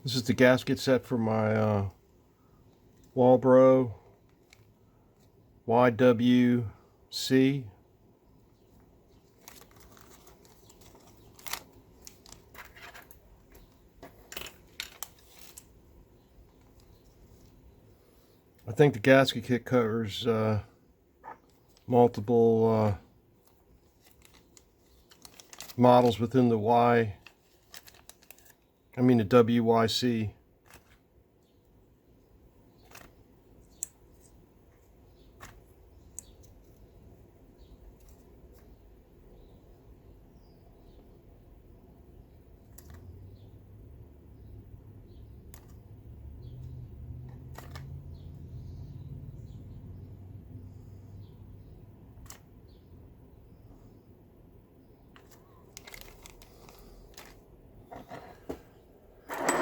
This is the gasket set for my Walbro WYC. I think the gasket kit covers multiple models within the the WYC.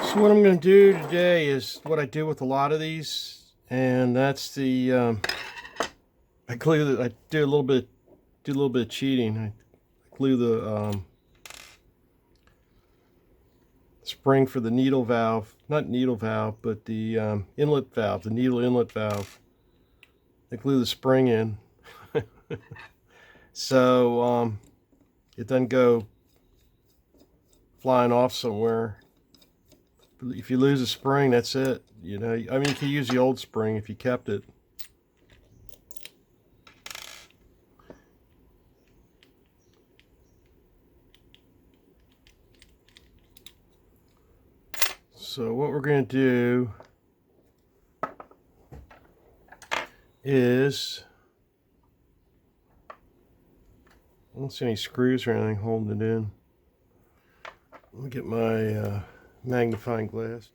So what I'm going to do today is what I do with a lot of these, and that's the I do a little bit of cheating. I glue the spring for the needle valve, not needle valve, but the inlet valve, the needle inlet valve. I glue the spring in, so it doesn't go flying off somewhere. If you lose a spring, that's it. You know, I mean, you could use the old spring if you kept it. So what we're going to do is, I don't see any screws or anything holding it in. Let me get my magnifying glass.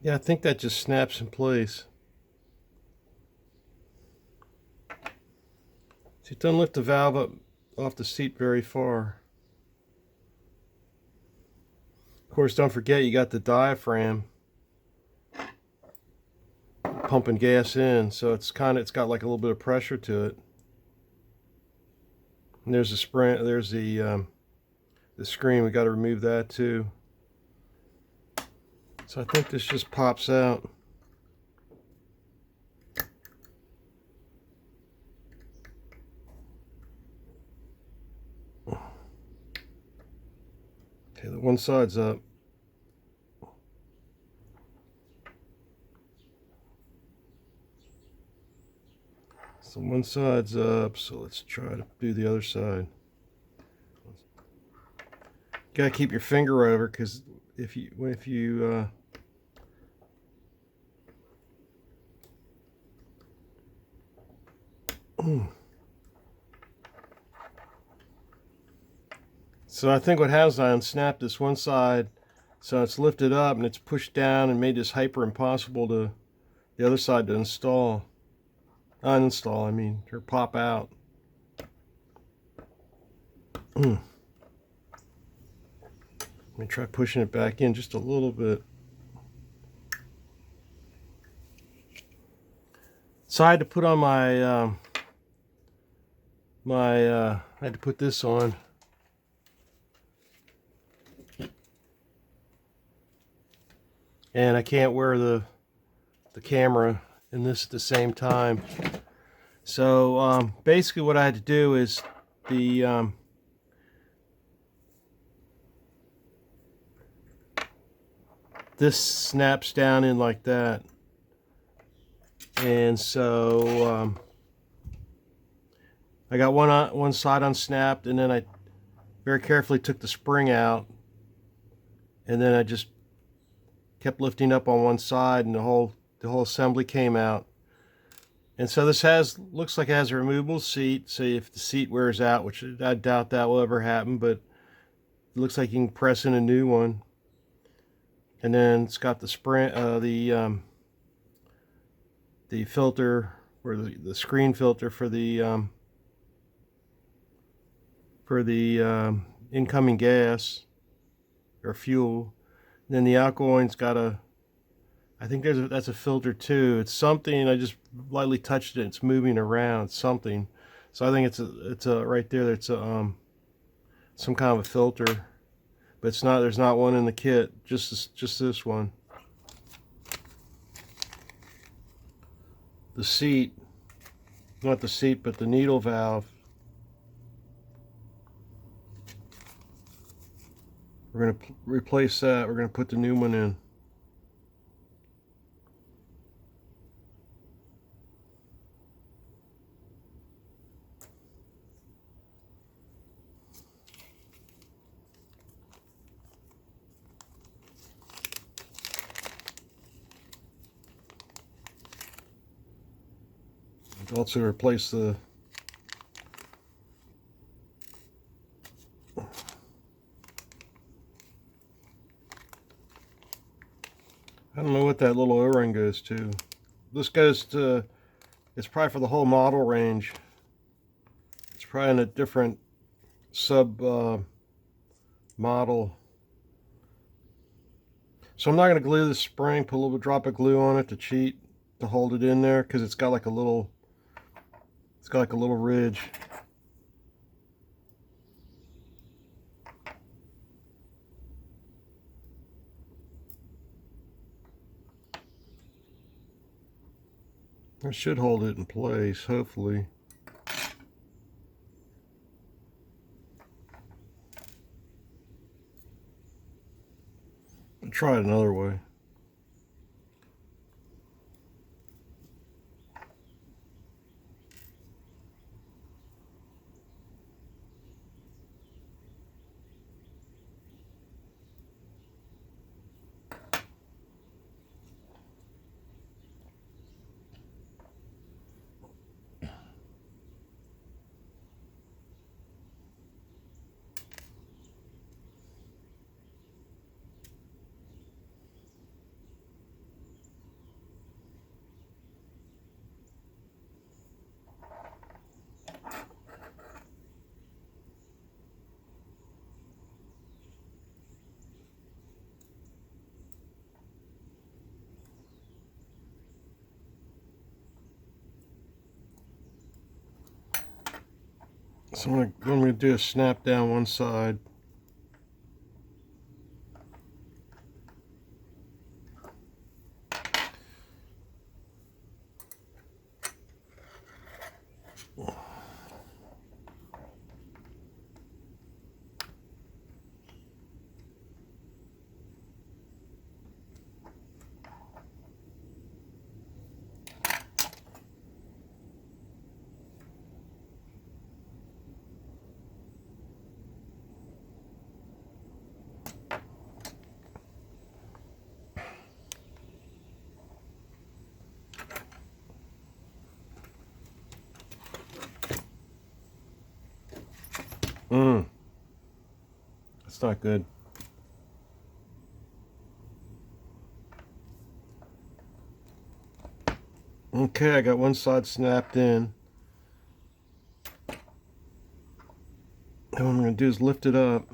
Yeah, I think that just snaps in place. See, it doesn't lift the valve up off the seat very far. Of course, don't forget you got the diaphragm pumping gas in, so it's got like a little bit of pressure to it. And there's the spring, there's the screen. We got to remove that too. So I think this just pops out. Okay, the one side's up. So one side's up, so let's try to do the other side. Gotta keep your finger over, because if you so I think what happens, I unsnapped this one side, so it's lifted up and it's pushed down and made this hyper impossible to the other side to uninstall, I mean, or pop out. Let me try pushing it back in just a little bit. So I had to put on my I had to put this on. And I can't wear the camera in this at the same time. So basically what I had to do is this snaps down in like that. And so I got one side unsnapped, and then I very carefully took the spring out, and then I just kept lifting up on one side, and the whole assembly came out. And so this looks like it has a removable seat. So if the seat wears out, which I doubt that will ever happen, but it looks like you can press in a new one. And then it's got the spring, the filter, or the screen filter for the incoming gas. or fuel. And then the alkaloid's got a, I think that's a filter too. It's something, I just lightly touched it, it's moving around, something. So I think it's a right there, it's a some kind of a filter. But it's not, there's not one in the kit, just this one. The seat, not the seat, but the needle valve. We're going to replace that. We're going to put the new one in. Also replace the I don't know what that little O-ring goes to. This goes to, it's probably for the whole model range. It's probably in a different sub model. So I'm not going to glue the spring, put a little drop of glue on it to cheat, to hold it in there, because it's got like a little, it's got like a little ridge. I should hold it in place, hopefully. I'll try it another way. So I'm going to do a snap down one side. That's not good. Okay, I got one side snapped in. And what I'm going to do is lift it up.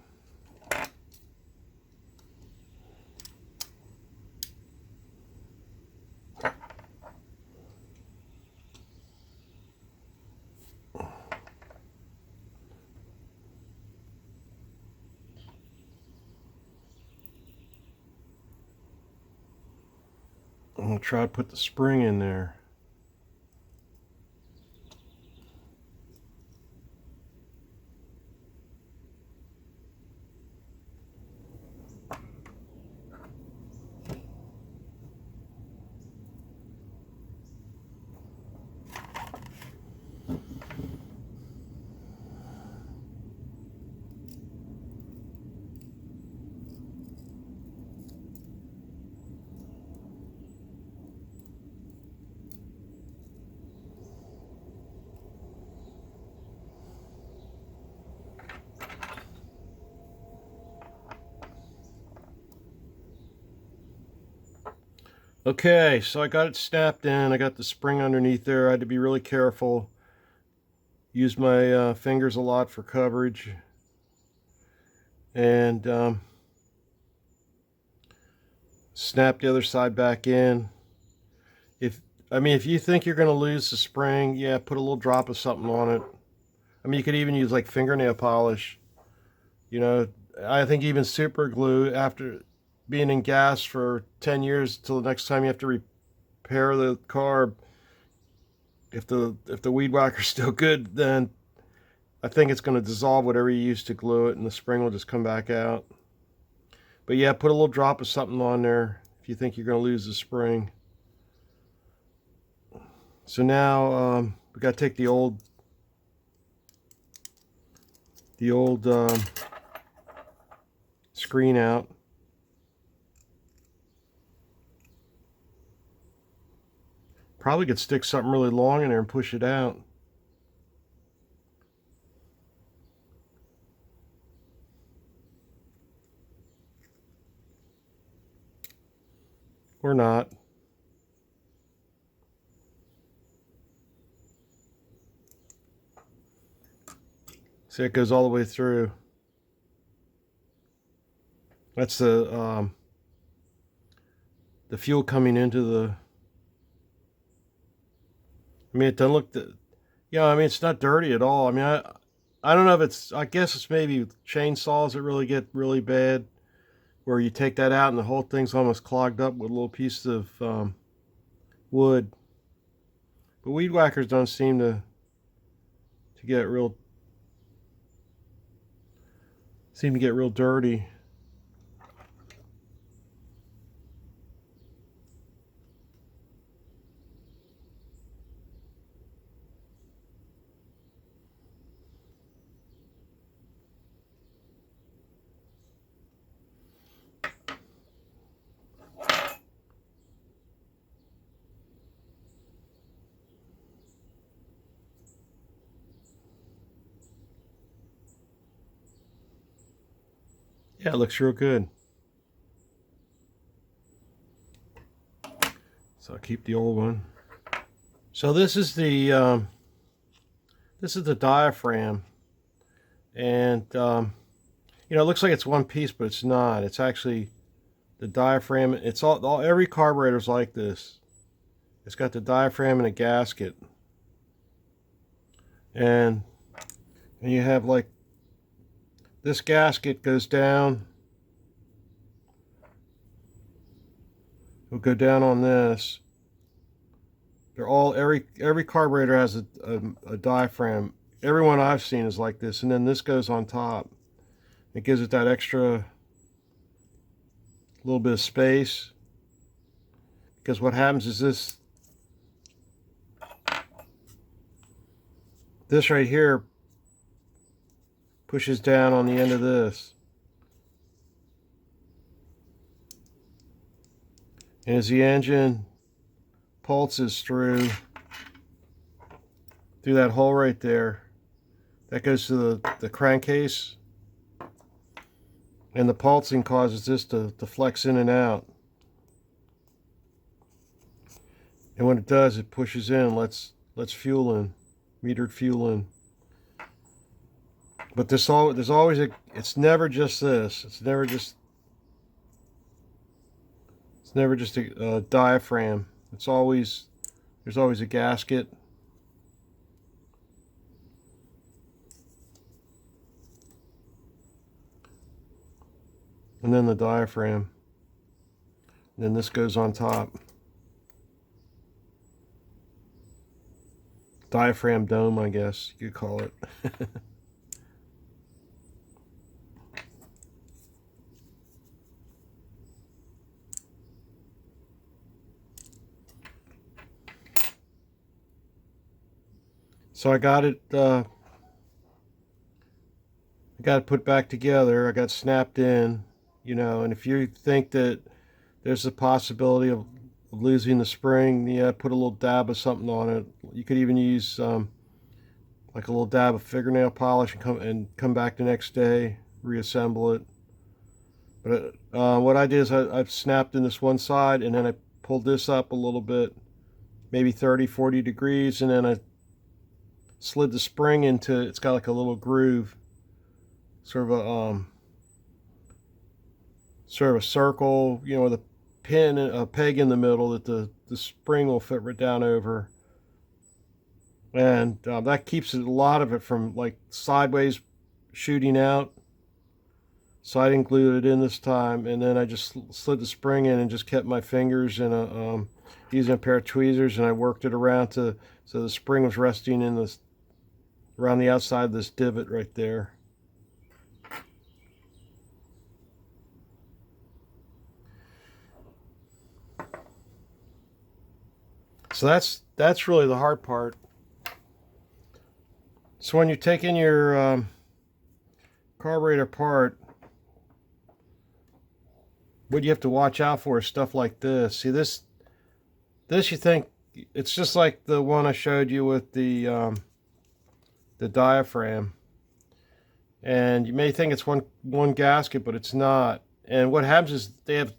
I'm going to try to put the spring in there. Okay, so I got it snapped in. I got the spring underneath there. I had to be really careful. Use my fingers a lot for coverage. And snap the other side back in. If you think you're going to lose the spring, yeah, put a little drop of something on it. I mean, you could even use like fingernail polish. You know, I think even super glue, after being in gas for 10 years till the next time you have to repair the car, if the weed whacker's still good, then I think it's going to dissolve whatever you use to glue it, and the spring will just come back out. But yeah, put a little drop of something on there if you think you're going to lose the spring. So now we got to take the old screen out. Probably could stick something really long in there and push it out. Or not. See, it goes all the way through. That's the fuel coming into the... I mean, it doesn't look... Yeah, I mean, it's not dirty at all. I mean, I don't know if it's... I guess it's maybe chainsaws that really get really bad, where you take that out and the whole thing's almost clogged up with little pieces of wood. But weed whackers don't seem to get real... seem to get real dirty. Yeah, it looks real good. So I'll keep the old one. So this is the diaphragm, and you know, it looks like it's one piece, but it's not. It's actually the diaphragm. It's all every carburetor's like this. It's got the diaphragm and a gasket, and you have like this gasket goes down. It'll go down on this. They're all every carburetor has a diaphragm. Every one I've seen is like this, and then this goes on top. It gives it that extra little bit of space, because what happens is this right here pushes down on the end of this, and as the engine pulses through that hole right there, that goes to the crankcase, and the pulsing causes this to flex in and out, and when it does, it pushes in, lets fuel in, metered fuel in. But there's always it's never just this. It's never just a diaphragm. There's always a gasket. And then the diaphragm. And then this goes on top. Diaphragm dome, I guess you could call it. So I got it put back together. I got snapped in, you know, and if you think that there's a possibility of losing the spring, yeah, put a little dab of something on it. You could even use like a little dab of fingernail polish and come back the next day, reassemble it. But what I did is I've snapped in this one side, and then I pulled this up a little bit, maybe 30-40 degrees, and then I slid the spring into, it's got like a little groove, sort of a circle, you know, with a a peg in the middle that the spring will fit right down over. And that keeps a lot of it from like sideways shooting out. So I didn't glue it in this time, and then I just slid the spring in and just kept my fingers in a using a pair of tweezers, and I worked it around so the spring was resting in this around the outside of this divot right there. So that's really the hard part. So when you're taking your carburetor apart, what you have to watch out for is stuff like this. See, this you think it's just like the one I showed you with the diaphragm, and you may think it's one gasket, but it's not. And what happens is they have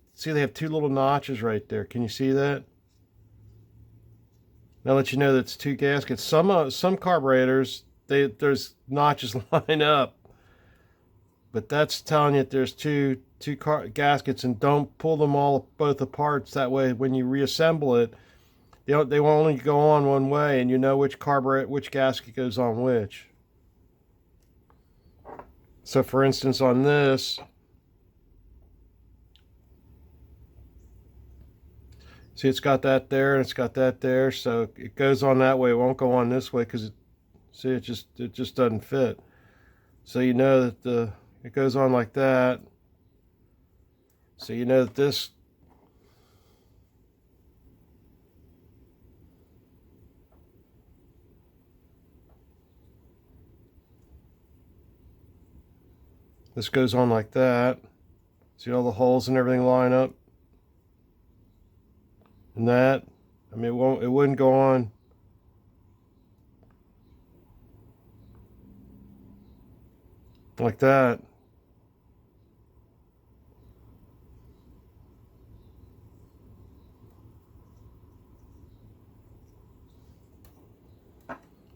two little notches right there. Can you see that? Now let you know that it's two gaskets. Some carburetors, there's notches line up, but that's telling you that there's two gaskets, and don't pull them both apart. That way, when you reassemble it, they will only go on one way, and you know which gasket goes on which. So, for instance, on this, see, it's got that there and it's got that there, so it goes on that way. It won't go on this way because it just doesn't fit. So you know that it goes on like that. So you know that this goes on like that. See all the holes and everything line up? And that, I mean, it wouldn't go on like that.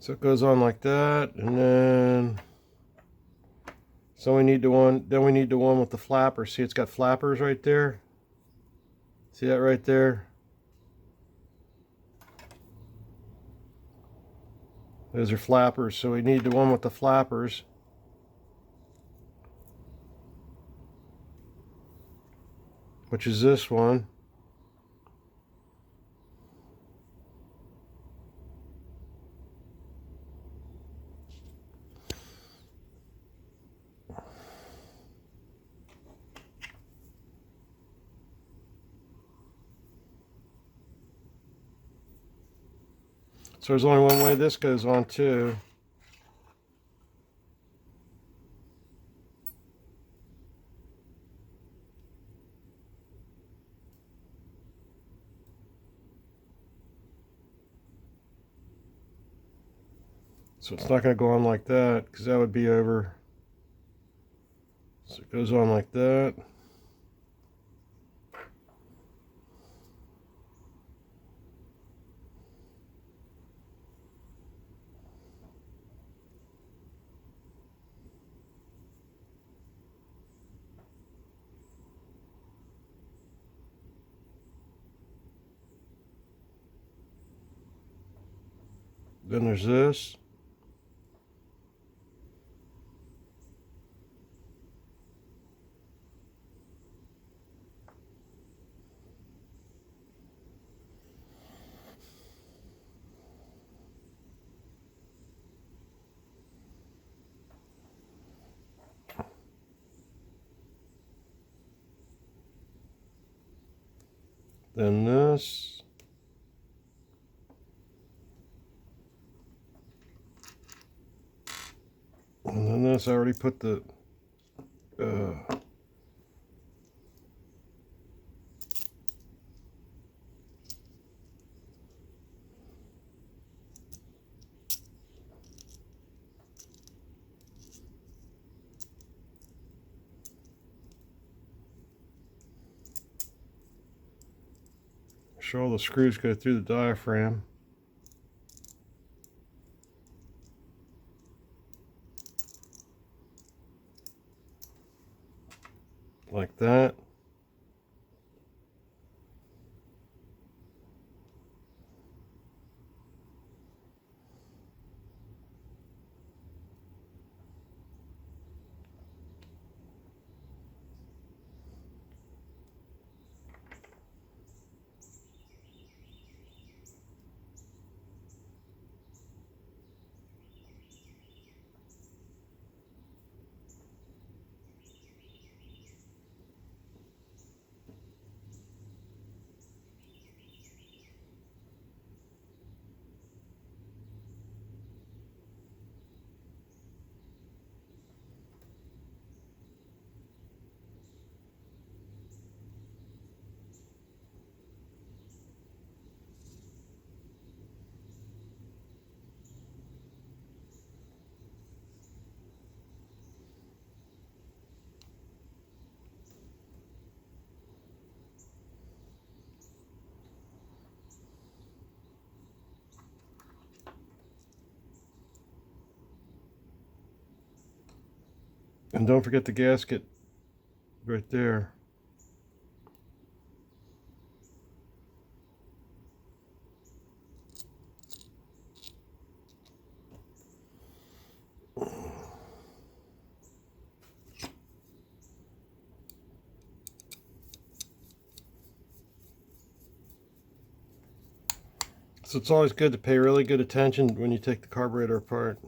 So it goes on like that, and then we need the one with the flappers. See, it's got flappers right there. See that right there? Those are flappers, so we need the one with the flappers. Which is this one. So there's only one way this goes on too. So it's not going to go on like that because that would be over. So it goes on like that. Then there's this. Then this. And then this, I already put the sure all the screws go through the diaphragm. Like that. And don't forget the gasket right there. So it's always good to pay really good attention when you take the carburetor apart.